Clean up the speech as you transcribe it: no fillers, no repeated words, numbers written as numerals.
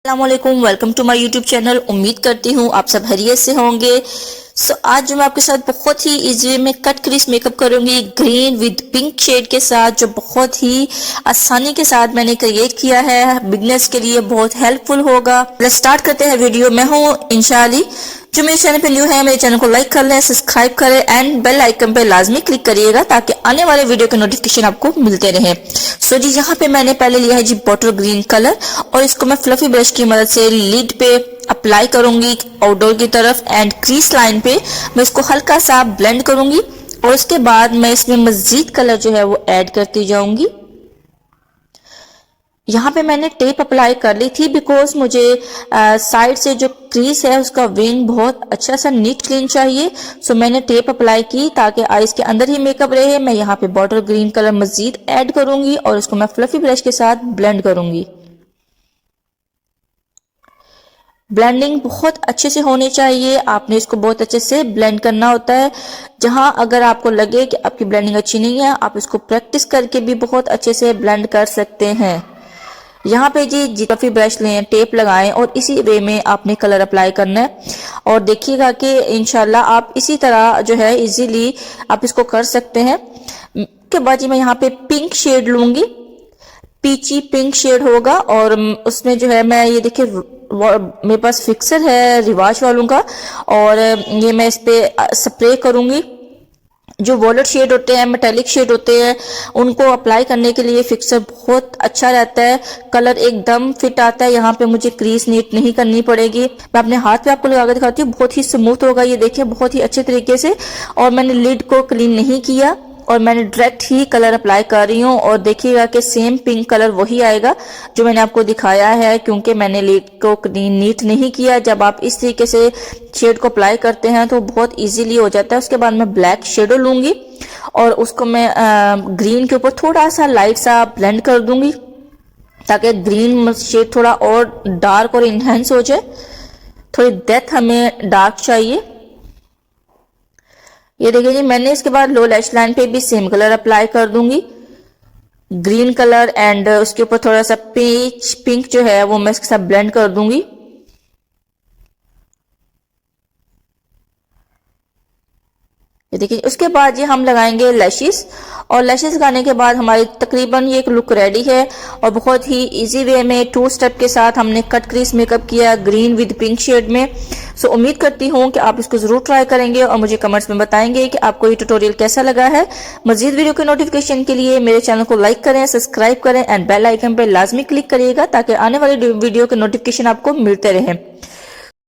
अस्सलामुअलैकुम, welcome to my YouTube channel. उम्मीद करती हूँ आप सब खैरियत से होंगे। आज जो मैं आपके साथ बहुत ही इजी में कट क्रीज मेकअप करूंगी ग्रीन विद पिंक शेड के साथ, जो बहुत ही आसानी के साथ मैंने क्रिएट किया है। बिगनर्स के लिए बहुत हेल्पफुल होगा। स्टार्ट करते हैं वीडियो। मैं हूँ इंशाली। जो मेरे चैनल पे न्यू है, मेरे चैनल को लाइक कर लें, सब्सक्राइब करें एंड बेल आइकन पे लाजमी क्लिक करिएगा ताकि आने वाले वीडियो के नोटिफिकेशन आपको मिलते रहे। सो जी, यहाँ पे मैंने पहले लिया है जी बॉटल ग्रीन कलर और इसको मैं फ्लफी ब्रश की मदद से लिड पे अप्लाई करूंगी आउटडोर की तरफ एंड क्रीज लाइन पे मैं इसको हल्का सा ब्लेंड करूंगी और उसके बाद मैं इसमें मजीद कलर जो है वो ऐड करती जाऊंगी। यहाँ पे मैंने टेप अप्लाई कर ली थी बिकॉज मुझे साइड से जो क्रीज है उसका विंग बहुत अच्छा सा नीट क्लीन चाहिए। सो मैंने टेप अप्लाई की ताकि आईज के अंदर ही मेकअप रहे। मैं यहाँ पे बॉटल ग्रीन कलर मजीद ऐड करूंगी और उसको मैं फ्लफी ब्रश के साथ ब्लेंड करूंगी। ब्लेंडिंग बहुत अच्छे से होनी चाहिए। आपने इसको बहुत अच्छे से ब्लेंड करना होता है। जहां अगर आपको लगे कि आपकी ब्लेंडिंग अच्छी नहीं है, आप इसको प्रैक्टिस करके भी बहुत अच्छे से ब्लेंड कर सकते हैं। यहाँ पे जी फ्लफी ब्रश लें, टेप लगाएं और इसी वे में आपने कलर अप्लाई करना है और देखिएगा कि इंशाल्लाह आप इसी तरह जो है इजीली आप इसको कर सकते हैं। के बाद जी मैं यहाँ पे पिंक शेड लूंगी, पीची पिंक शेड होगा और उसमें जो है मैं ये देखिए मेरे पास फिक्सर है रिवाज वालों का और ये मैं इस पे स्प्रे करूंगी। जो वॉलेट शेड होते हैं, मेटेलिक शेड होते हैं, उनको अप्लाई करने के लिए फिक्सर बहुत अच्छा रहता है। कलर एकदम फिट आता है। यहाँ पे मुझे क्रीज नीट नहीं करनी पड़ेगी। मैं अपने हाथ पे आपको लगा कर दिखाती हूँ, बहुत ही स्मूथ होगा ये देखिए, बहुत ही अच्छे तरीके से। और मैंने लिड को क्लीन नहीं किया और मैंने डायरेक्ट ही कलर अप्लाई कर रही हूँ और देखिएगा कि सेम पिंक कलर वही आएगा जो मैंने आपको दिखाया है, क्योंकि मैंने लिड को क्लीन नीट नहीं किया। जब आप इस तरीके से शेड को अप्लाई करते हैं तो बहुत इजीली हो जाता है। उसके बाद मैं ब्लैक शेडो लूंगी और उसको मैं ग्रीन के ऊपर थोड़ा सा लाइट सा ब्लेंड कर दूंगी ताकि ग्रीन शेड थोड़ा और डार्क और इनहेंस हो जाए। थोड़ी डेप्थ हमें डार्क चाहिए। ये देखिए जी, मैंने इसके बाद लो लैश लाइन पे भी सेम कलर अप्लाई कर दूंगी, ग्रीन कलर एंड उसके ऊपर थोड़ा सा पीच पिंक जो है वो मैं इसके साथ ब्लेंड कर दूंगी। ये देखिए, उसके बाद ये हम लगाएंगे लैशेस और लैशेस लगाने के बाद हमारी तकरीबन ये एक लुक रेडी है और बहुत ही इजी वे में 2 स्टेप के साथ हमने कट क्रीज मेकअप किया ग्रीन विद पिंक शेड में। सो उम्मीद करती हूँ कि आप इसको जरूर ट्राई करेंगे और मुझे कमेंट्स में बताएंगे कि आपको ये ट्यूटोरियल कैसा लगा है। मजीद वीडियो के नोटिफिकेशन के लिए मेरे चैनल को लाइक करें, सब्सक्राइब करें एंड बेल आइकन पर लाजमी क्लिक करिएगा ताकि आने वाली वीडियो के नोटिफिकेशन आपको मिलते रहे।